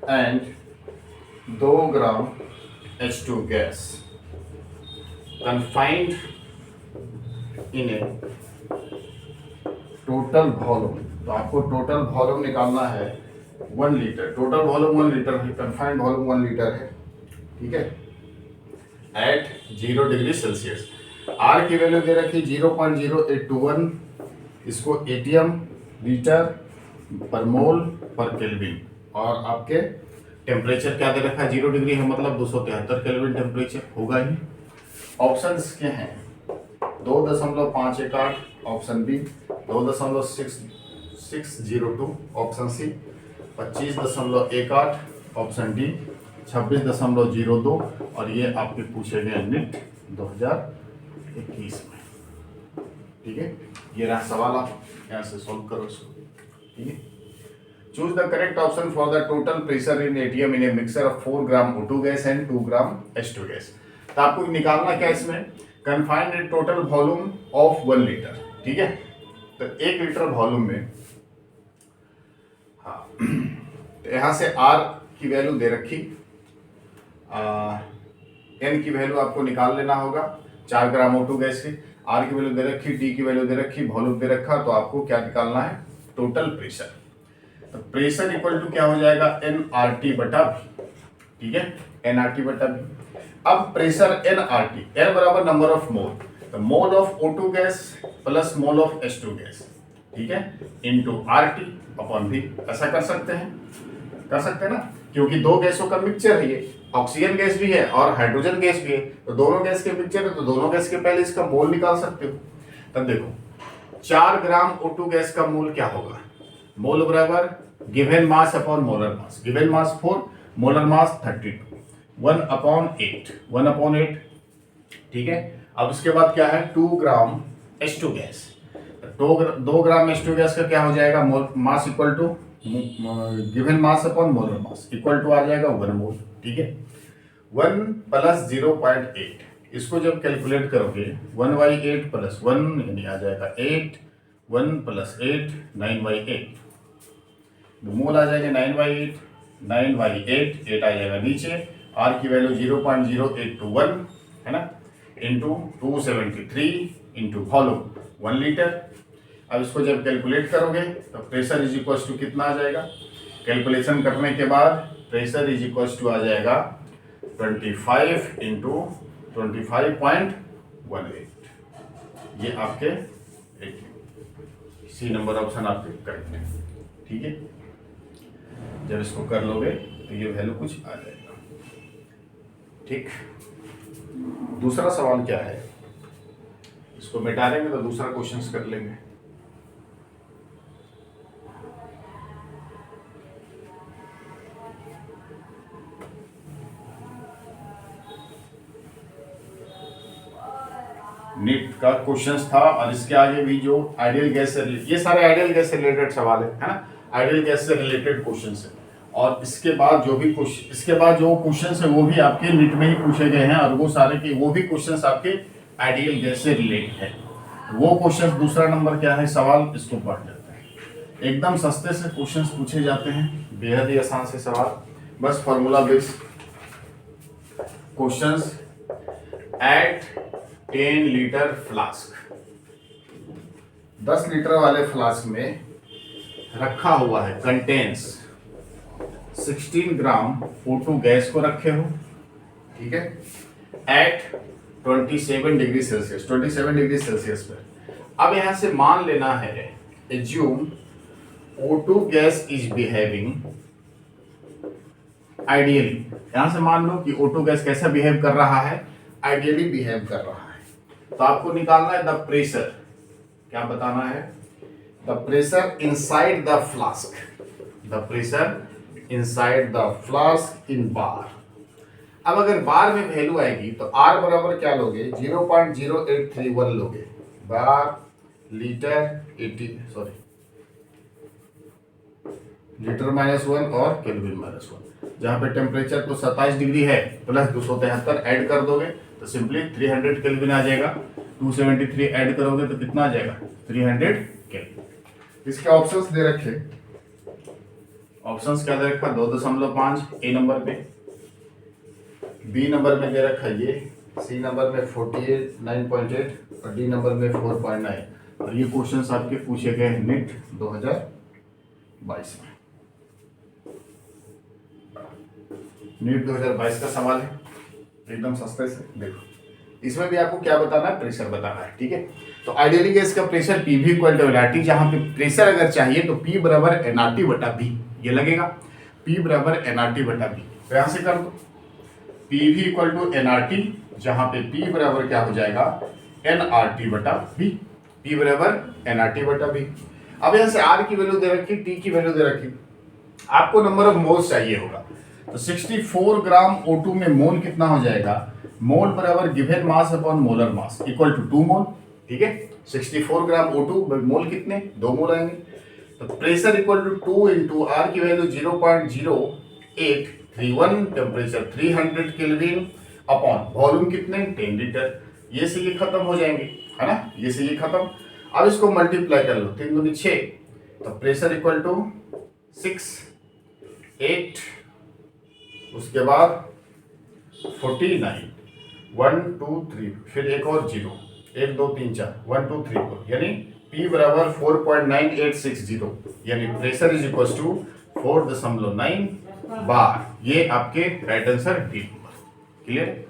and 2 gram H2 gas confined in a total volume. तो आपको टोटल वॉल्यूम निकालना है 1 लीटर। टोटल वॉल्यूम 1 लीटर है, कन्फाइंड वॉल्यूम 1 लीटर है। ठीक है, एट 0 डिग्री सेल्सियस। आर की वैल्यू दे रखी 0.0821, इसको एटीएम लीटर पर मोल पर केल्विन, और आपके टेम्परेचर क्या दे रखा है, 0 डिग्री है, मतलब 273 केल्विन टेम्परेचर होगा ही। ऑप्शंस क्या हैं, 2.518 option B, 2.6602 option C, 25.18 option D, 26.02, और ये आपके पूछे गए निट 2021 में। ठीक है, ये रहा सवाल, आप यहाँ से सॉल्व करो इसको। ठीक है, choose the correct option for the total pressure in ATM in A mixer of 4 gram O2 gas and 2 gram H2 gas. तो आपको निकालना क्या इसमें, confined total volume of 1 litre. ठीक है, तो 1 लीटर वॉल्यूम में, हाँ, तो यहां से R की वैल्यू दे रखी, N की वैल्यू आपको निकाल लेना होगा 4 ग्राम O2 गैस की, R की वैल्यू दे रखी, T की वैल्यू दे रखी, वॉल्यूम दे रखा, तो आपको क्या निकालना है, टोटल प्रेशर। तो प्रेशर इक्वल टू क्या हो जाएगा, nRT बटा V। ठीक है, nRT बटा V। अब प्रेशर nRT, N बराबर नंबर ऑफ मोल, तो mole of O2 gas plus mole of H2 gas, ठीक है, इनटू RT अपॉन V। ऐसा कर सकते हैं ना, क्योंकि दो गैसों का मिक्सचर है ये, ऑक्सीजन गैस भी है और हाइड्रोजन गैस भी है, तो दोनों गैस के मिक्सचर है, तो दोनों गैस के पहले इसका मोल निकाल सकते हो। तब देखो 4 ग्राम O2 गैस का मोल क्या होगा, मोल बराबर गिवन मास अपॉन मोलर मास। Given mass 4, molar mass 32, 1/8। ठीक है, अब इसके बाद क्या है, 2 gram H2 gas. 2 gram H2 gas का क्या हो जाएगा, mass equal to given mass upon molar mass equal to आ जाएगा 1 मोल। ठीक है, 1 + 0.8, इसको जब कैलकुलेट करोगे 1/8 + 1 यानी आ जाएगा 8, 1 + 8 9/8, मोल आ जाएगा 9/8, 9/8, 8 आ जाएगा नीचे, R की वैल्यू 0.0821 है ना, इंटू 273 इंटू वॉल्यूम 1 लीटर। अब इसको जब कैलकुलेट करोगे तो प्रेशर इज इक्वल टू कितना आ जाएगा, कैलकुलेशन करने के बाद प्रेशर इज इक्वल टू आ जाएगा 25 इंटू 25.18। ये आपके सी नंबर ऑप्शन आपके करेक्ट है। ठीक है, जब इसको कर लोगे तो ये वैल्यू कुछ आ जाएगा। ठीक, दूसरा सवाल क्या है, इसको मिटा देंगे तो दूसरा क्वेश्चन कर लेंगे। नीट का क्वेश्चन था, और इसके आगे भी जो आइडियल गैस से, ये सारे आइडियल गैस से रिलेटेड सवाल है ना, आइडियल गैस से रिलेटेड क्वेश्चन है। और इसके बाद जो क्वेश्चन है वो भी आपके नीट में ही पूछे गए हैं, और वो सारे के वो भी क्वेश्चन आपके आइडियल गैस से रिलेटेड है। वो क्वेश्चन दूसरा नंबर क्या है सवाल, इसको पढ़ लेते हैं। एकदम सस्ते से क्वेश्चंस पूछे जाते हैं, बेहद ही आसान से सवाल, बस formula based questions. At 10 litre flask, 10 litre वाले फ्लास्क में रखा हुआ है, कंटेन्स 16 ग्राम O2 गैस को रखे हो, ठीक है, at 27 degree Celsius, 27 degree Celsius पर। अब यहां से मान लेना है, assume O2 gas is behaving ideally. यहां से मान लो कि O2 गैस कैसा बिहेव कर रहा है, आइडियली बिहेव कर रहा है। तो आपको निकालना है द प्रेशर, क्या बताना है, the pressure inside the flask, the pressure inside the flask in bar. अब अगर बार में वैल्यू आएगी तो R बराबर क्या लोगे, 0.0831 लोगे, बार लीटर 80 सॉरी लीटर -1 और केल्विन -1। जहां पे टेम्परेचर तो 27 डिग्री है प्लस 273 ऐड कर दोगे तो सिंपली 300 केल्विन आ जाएगा। 273 ऐड करोगे तो कितना आ जाएगा, 300 केल्विन। इसके ऑप्शंस दे रखे, ऑप्शंस क्या दे रखा, 2.5 ए नंबर पे, बी नंबर में दे रखा ये, सी नंबर में 49.8 और डी नंबर में 4.9। और ये क्वेश्चंस आपके पूछे गए नीट 2022 में। नीट 2022 का सवाल है, एकदम सस्ते से देखो। इसमें भी आपको क्या बताना है, प्रेशर बताना है, ठीक है। तो आइडियली गैस का प्रेशर पी भी इक्वल टू एनआरटी, जहां पे प्रेशर अगर चाहिए तो पी बराबर एनआरटी बटा बी, ये लगेगा पी बराबर एनआरटी बटा बी। तो यहां से कर दो पी भी इक्वल टू एनआरटी, जहां पे पी बराबर क्या हो जाएगा, एनआरटी बटा बी, पी बराबर एनआरटी बटा बी। अब यहां से आर की वैल्यू दे रखी, टी की वैल्यू दे रखी, आपको नंबर ऑफ मोल्स चाहिए होगा। तो 64 ग्राम O2 में मोल कितना हो जाएगा, मोल बराबर given mass upon molar mass equal to 2 mole, ठीक है। 64 ग्राम O2 मोल कितने, 2 मोल आएंगे। तो pressure equal to 2 into R की वैल्यू 0.0831, टेम्परेचर 300 केल्विन अपॉन वॉल्यूम कितने 10 लीटर। ये से ये खत्म हो जाएंगे, है ना, ये से ये खत्म। अब इसको मल्टीप्लाई कर लो, 3 दूनी 6, तो प्रेशर इक्वल टू 6 8, उसके बाद 49 1 2 3, फिर एक और 0 1 2 3 4 1 2 3 4, यानी P बराबर 4.9860, यानी प्रेशर इज इक्वल टू 4.9 बार। ये आपके right answer D number. Clear,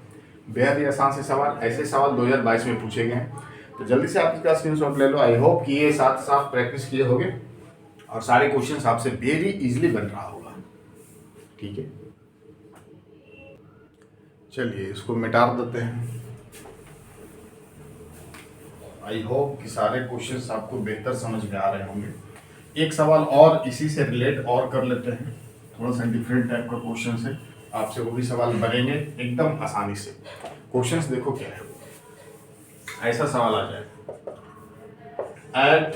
बेहद ही आसान से सवाल, ऐसे सवाल 2022 में पूछे गए हैं। तो जल्दी से आप इसका स्क्रीनशॉट ले लो। आई होप कि ये साथ साथ प्रैक्टिस किए होगे और सारे क्वेश्चंस आपसे वेरी इजीली बन रहा होगा, ठीक है। चलिए इसको मिटा देते हैं। आई होप कि सारे क्वेश्चंस आपको बेहतर समझ में आ रहे होंगे। एक सवाल और इसी से रिलेट और कर लेते हैं, थोड़ा सा डिफरेंट टाइप का क्वेश्चन है, आपसे वो भी सवाल बनेंगे एकदम आसानी से। क्वेश्चंस देखो क्या है, ऐसा सवाल आ जाए, at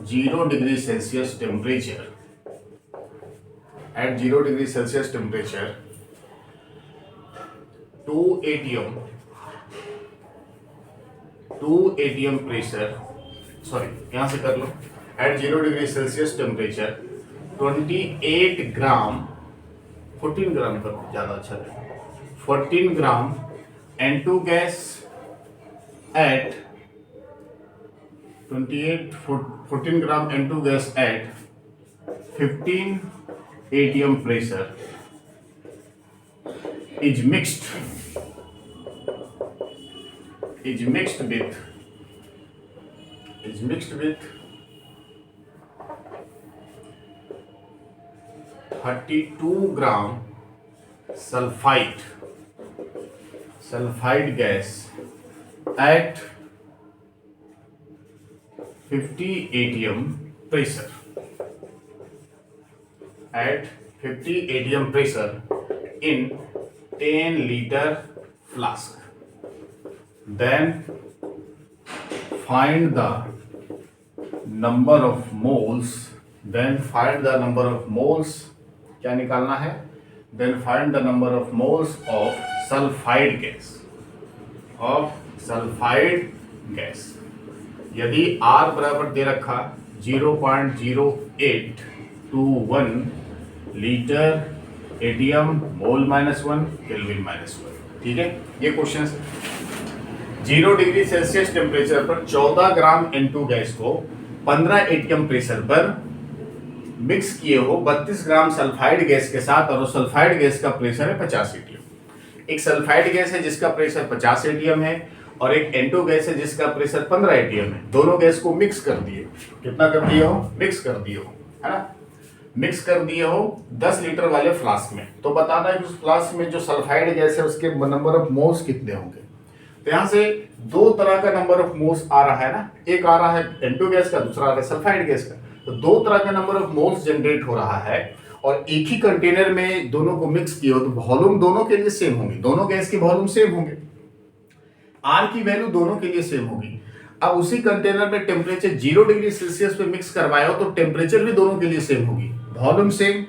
0 degree Celsius temperature, at 0 degree Celsius temperature 2 atm pressure, sorry यहां से कर लो, at 0 degree Celsius temperature 28 gram, 14 gram का ज्यादा अच्छा है, 14 gram N2 gas at 14 gram N2 gas at 15 atm pressure is mixed with 32 gram sulfide gas at 50 atm pressure, at 50 atm pressure in 10 liter flask. Then find the number of moles. क्या निकालना है? Then find the number of moles of sulfide gas. यदि R बराबर दे रखा 0.0821 लीटर एटीएम मोल -1 केल्विन -1, ठीक है। ये क्वेश्चन 0 डिग्री सेल्सियस टेम्परेचर पर 14 ग्राम N2 गैस को 15 एटीएम प्रेशर पर मिक्स किए हो 32 ग्राम सल्फाइड गैस के साथ, और सल्फाइड गैस का प्रेशर है 50 एटीएम। एक सल्फाइड गैस है जिसका प्रेशर 50 एटीएम है, और एक N2 गैस है जिसका प्रेशर 15 एटीएम है। दोनों गैस को मिक्स कर दिए, कितना कर दिए हो? मिक्स कर दिए हो, है ना। मिक्स कर दिए हो 10 लीटर वाले फ्लास्क में। तो बताना है कि उस फ्लास्क में जो सल्फाइड गैस है उसके नंबर ऑफ मोल्स कितने होंगे। तो यहां से दो तरह का नंबर ऑफ मोल्स आ रहा है ना, एक आ रहा है N2 गैस का, दूसरा आ रहा है सल्फाइड गैस का। तो दो तरह का नंबर ऑफ मोल्स जनरेट हो रहा है, और एक ही कंटेनर में दोनों को मिक्स किए हो तो वॉल्यूम दोनों के लिए सेम होंगे, दोनों गैस के वॉल्यूम सेम होंगे, आर की वैल्यू दोनों के लिए सेम होगी। अब उसी कंटेनर में टेम्परेचर 0 डिग्री सेल्सियस पे मिक्स करवाया हो तो टेम्परेचर भी दोनों के लिए सेम होगी, volume same,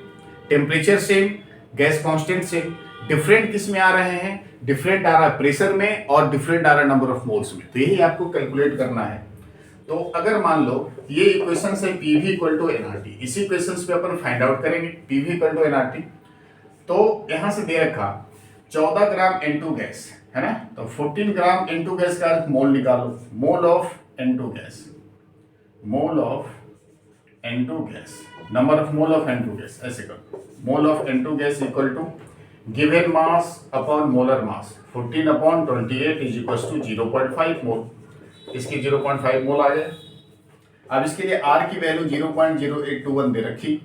temperature same, gas constant same. Different किस में आ रहे हैं? डिफरेंट आ रहा है प्रेशर में, और डिफरेंट आ रहा है नंबर ऑफ मोल्स में। तो यही आपको कैलकुलेट करना है। तो अगर मान लो ये इक्वेशन है PV इक्वल टू nRT, इसी क्वेश्चन पे अपन फाइंड आउट करेंगे PV इक्वल टू nRT। तो यहां से दे रखा 14 ग्राम N2 गैस है ना, तो 14 ग्राम N2 गैस का मोल निकालो, mole of N2 gas, mole of N2 gas, number of mole of N2 gas, ऐसे करो। Mole of N2 gas equal to given mass upon molar mass, 14 upon 28 is equal to 0.5 mole. इसकी 0.5 मोल आ जाए। अब इसके लिए R की वैल्यू 0.0821 दे रखी,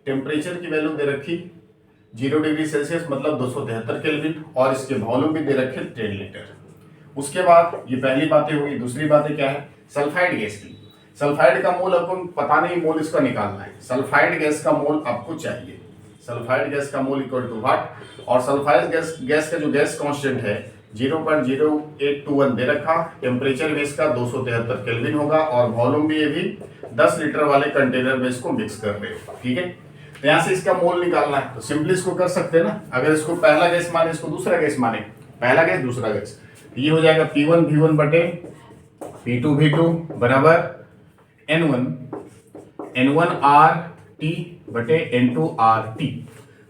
टेम्परेचर की वैल्यू दे रखी 0 डिग्री सेल्सियस मतलब 273 केल्विन, और इसके वॉल्यूम भी दे रखे 10 लीटर। उसके बाद ये पहली बातें हुई। दूसरी बातें क्या है? सल्फाइड गैस की। सल्फाइड का मोल अपन पता नहीं, मोल इसका निकालना है। सल्फाइड गैस का मोल आपको चाहिए। सल्फाइड गैस का मोल इक्वल टू व्हाट, और सल्फाइड गैस का जो गैस कांस्टेंट है 0.0821 दे रखा, टेम्परेचर भी इसका 273 केल्विन होगा, और वॉल्यूम भी ये भी 10 लीटर वाले कंटेनर में इसको मिक्स कर रहे हो, ठीक है। तो यहाँ से इसका मोल निकालना है, तो सिंपली इसको कर सकते हैं ना। अगर इसको पहला गैस माने, इसको दूसरा गैस माने, पहला गैस दूसरा गैस, ये हो जाएगा P1 V1 बटे P2 V2 बराबर N1 RT बटे N2 RT।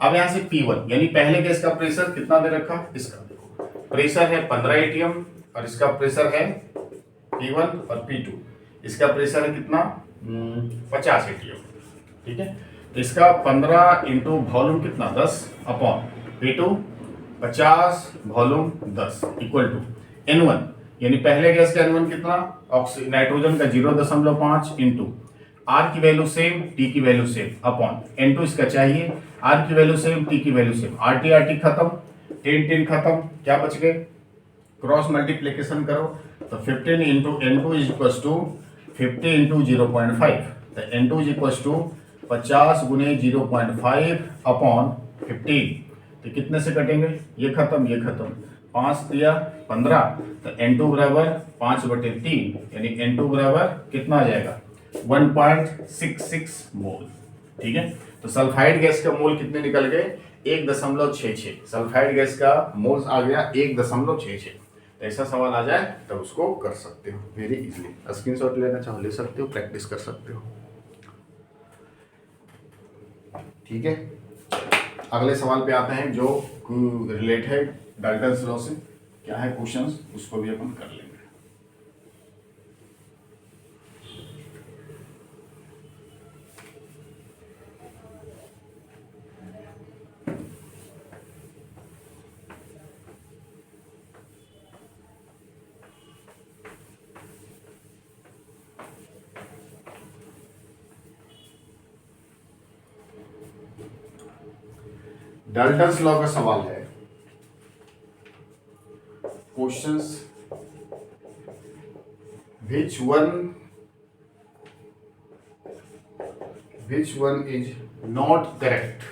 अब यहां से P1 यानी पहले गैस का प्रेशर कितना दे रखा, इसका प्रेशर है 15 एटीएम, और इसका प्रेशर है P1, और P2 इसका प्रेशर है कितना 50 एटीएम, ठीक है। तो इसका 15 इंटू वॉल्यूम कितना 10 upon P2 50 volume 10 equal to N1 यानी पहले गैस का N1 कितना, नाइट्रोजन का 0.5 इंटू R की वैल्यू सेम, T की वैल्यू सेम अपॉन N2 इसका चाहिए, R की वैल्यू सेम, T की वैल्यू सेम, RT खत्म, 10 खत्म, क्या बच गए? क्रॉस मल्टीप्लिकेशन करो तो 15 into N2 is equal to 50 into 0.5, तो N2 इज इक्वल टू 50 गुने 0.5 अपॉन 15। तो कितने से कटेंगे? ये खत्म, ये खत्म, 5 दिया 15, तो N2 बराबर 5/3 यानी N2 बराबर कितना आ जाएगा 1.66 मोल, ठीक है। तो सल्फाइड गैस का मोल कितने निकल गए 1.66। सल्फाइड गैस का मोल्स आ गया 1.66। ऐसा सवाल आ जाए तब उसको कर सकते हो वेरी इजीली। स्क्रीनशॉट लेना चाहो ले सकते हो, प्रैक्टिस कर सकते हो, ठीक है। अगले सवाल पे आते हैं जो रिलेट है डाल्टन्स लॉ से। क्या है क्वेश्चंस, उसको भी अपन कर लेंगे। डाल्टन्स लॉ का सवाल है। Questions which one is not correct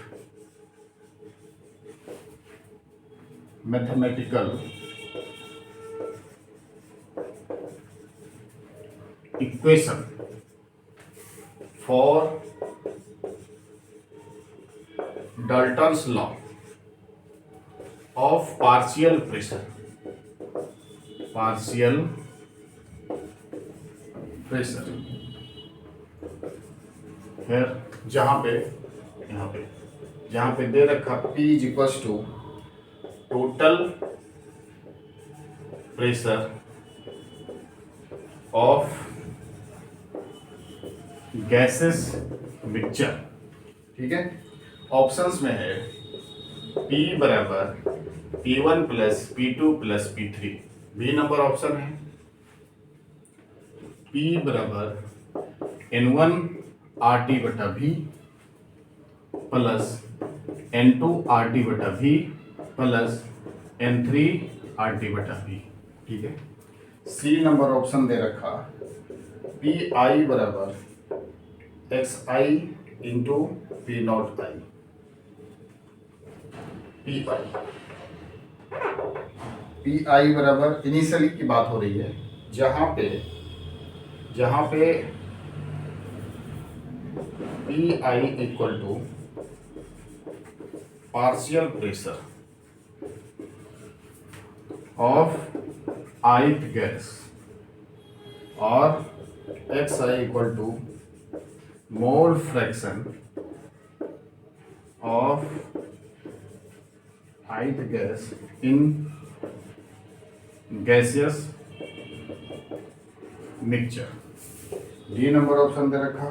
mathematical equation for Dalton's law of partial pressure pressure. फिर जहां पे जहां पे दे रखा P is equals to total pressure of gases mixture. ठीक है, ऑप्शंस में है P बराबर P1 plus P2 plus P3, B number option है। P बराबर N1 RT बटा V प्लस N2 RT बटा V प्लस N3 RT बटा V। ठीक है, सी नंबर ऑप्शन दे रखा PI बराबर XI into P naught I। PI बराबर इनिशियली की बात हो रही है, जहां पे PI equal to partial pressure of ith gas और XI equal to mole fraction of ith gas in gaseous mixture. D number option दे रखा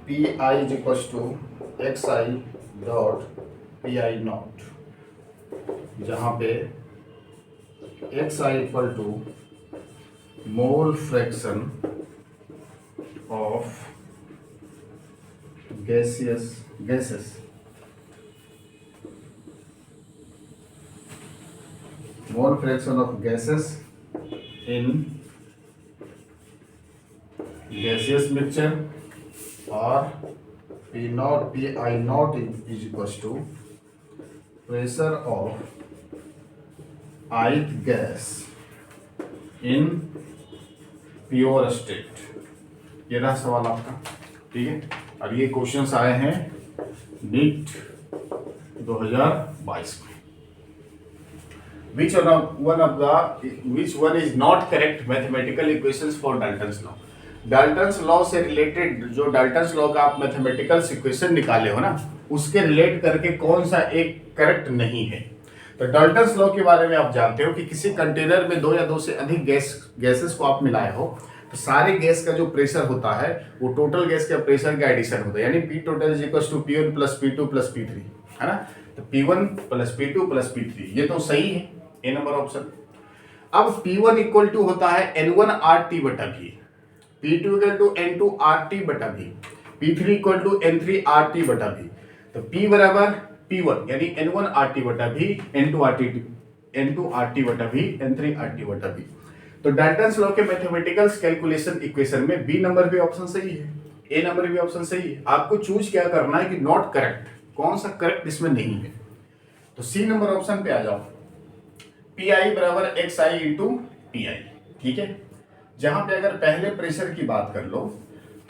PI is equal to XI dot PI naught, जहां पे XI equal to mole fraction of gases mole fraction of gases in gaseous mixture और PI not is equal to pressure of ith gas in pure state. ये रहा सवाल आपका। ठीक है, और ये क्वेश्चंस आए हैं नीट 2022 में। which one is not correct mathematical equations for Dalton's law? Dalton's law से रिलेटेड जो डाल्टन्स लॉ का आप मैथमेटिकल इक्वेशन निकाले हो ना, उसके रिलेट करके कौन सा एक करेक्ट नहीं है। तो डाल्टन्स लॉ के बारे में आप जानते हो कि किसी कंटेनर में दो या दो से अधिक गैसेस को आप मिलाए हो, तो सारे गैस का जो प्रेशर होता है वो टोटल गैस के प्रेशर का एडिशन होता है, यानी P total is equal to P1 plus P2 plus P3, है ना। तो P1 plus P2 plus P3 ये तो सही है, ए नंबर ऑप्शन। अब P1 इक्वल टू होता है N1 RT बटा V, P2 equal to N2 RT बटा V, P3 equal to N3 RT बटा V। तो P बराबर P1 यानी N1 RT बटा V, N2 RT बटा V, N3 RT बटा V। तो डाल्टन्स लॉ के मैथमेटिकल कैलकुलेशन इक्वेशन में बी नंबर भी ऑप्शन सही है, ए नंबर भी ऑप्शन सही है। आपको चूज क्या करना है कि नॉट करेक्ट, कौन सा करेक्ट इसमें नहीं है। तो सी नंबर ऑप्शन पे आ जाओ, PI बराबर XI इंटू PI। ठीक है, जहां पे अगर पहले प्रेशर की बात कर लो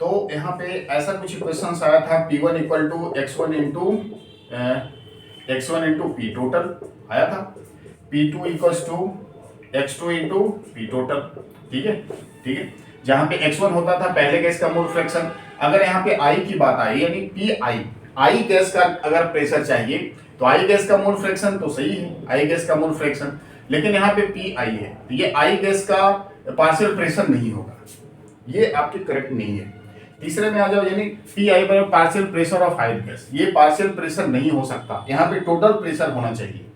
तो यहाँ पे ऐसा कुछ क्वेश्चन आया था, P1 equal to x1 into P total आया था, P2 equal to x2 into P total. ठीक है, जहां पे x1 होता था पहले गैस का मोल फ्रैक्शन। अगर यहाँ पे I की बात आई यानी I गैस का अगर प्रेशर चाहिए तो I गैस का मोल फ्रैक्शन तो सही है, I गैस का मोल फ्रैक्शन, लेकिन यहाँ पे PI है तो ये I गैस का पार्शियल प्रेशर नहीं होगा, ये आपके करेक्ट नहीं है। तीसरे में आ जाओ, यानी PI बराबर partial pressure of ith gas, ये पार्शियल प्रेशर नहीं हो सकता, यहाँ पे टोटल प्रेशर होना चाहिए।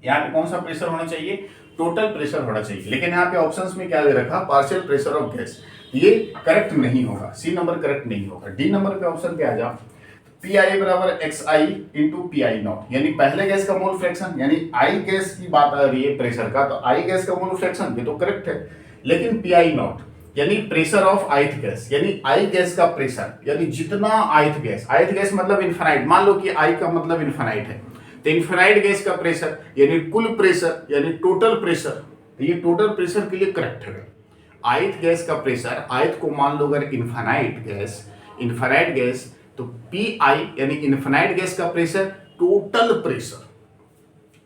यहाँ पे कौन सा प्रेशर होना चाहिए? टोटल प्रेशर होना चाहिए, लेकिन यहाँ पे ऑप्शंस में क्या दे रखा? पार्शियल प्रेशर ऑफ गैस, ये करेक्ट नहीं होगा, सी नंबर करेक्ट नहीं होगा। डी नंबर पे ऑप्शन पे आ जाओ, PI बराबर XI इंटू PI नॉट, यानी पहले गैस का मोल फ्रैक्शन, यानी I गैस की बात आ रही है प्रेशर का, तो I गैस का मोल फ्रैक्शन ये तो करेक्ट है, लेकिन PI नॉट यानी प्रेशर ऑफ ith गैस, यानी I गैस का प्रेशर, यानी जितना ith गैस मतलब इनफाइनाइट, मान लो कि I का मतलब इनफाइनाइट है, तो इनफाइनाइट गैस का प्रेशर यानी कुल प्रेशर यानी टोटल प्रेशर, तो ये टोटल प्रेशर के लिए करेक्ट है। ith गैस का प्रेशर, ith को मान लो अगर इनफाइनाइट गैस तो PI यानी इनफाइनाइट गैस का प्रेशर टोटल प्रेशर,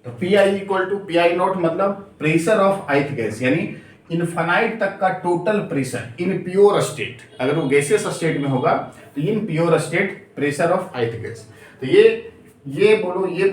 तो PI equal to PI not मतलब प्रेशर ऑफ ith गैस, यानी इनफाइनाइट तक का total pressure in pure state, अगर वो गैसियस स्टेट में होगा तो in pure state pressure of ith gas. तो ये बोलो ये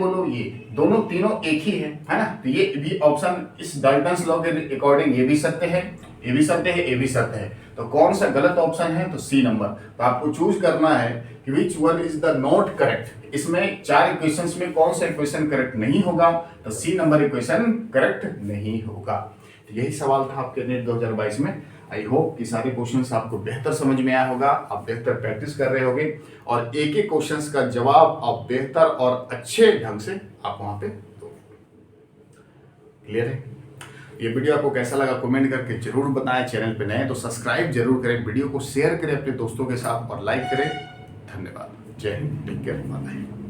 दोनों तीनों एक ही है ना। तो ये भी ऑप्शन इस डाल्टन्स लॉ के अकॉर्डिंग ये भी सत्य है, ये भी सत्य है, ये भी सत्य है। तो कौन सा गलत ऑप्शन है? तो सी नंबर। तो आपको चूज करना है कि which one is the not correct. इसमें 4 इक्वेशंस में कौन सा इक्वेशन करेक्ट नहीं होगा? तो सी नंबर इक्वेशन करेक्ट नहीं होगा। तो यही सवाल था आपके नेट 2022 में। आई होप कि सारे क्वेश्चंस आपको बेहतर समझ में आया होगा, आप बेहतर प्रैक्टिस कर रहे होगे और एक एक क्वेश्चंस का जवाब आप बेहतर और अच्छे ढंग से आप वहां पे दोगे। क्लियर है? ये वीडियो आपको कैसा लगा कमेंट करके जरूर बताएं। चैनल पे नए तो सब्सक्राइब जरूर करें, वीडियो को शेयर करें अपने दोस्तों के साथ और लाइक करें। धन्यवाद। जय हिंद, टेक केयर, बाय।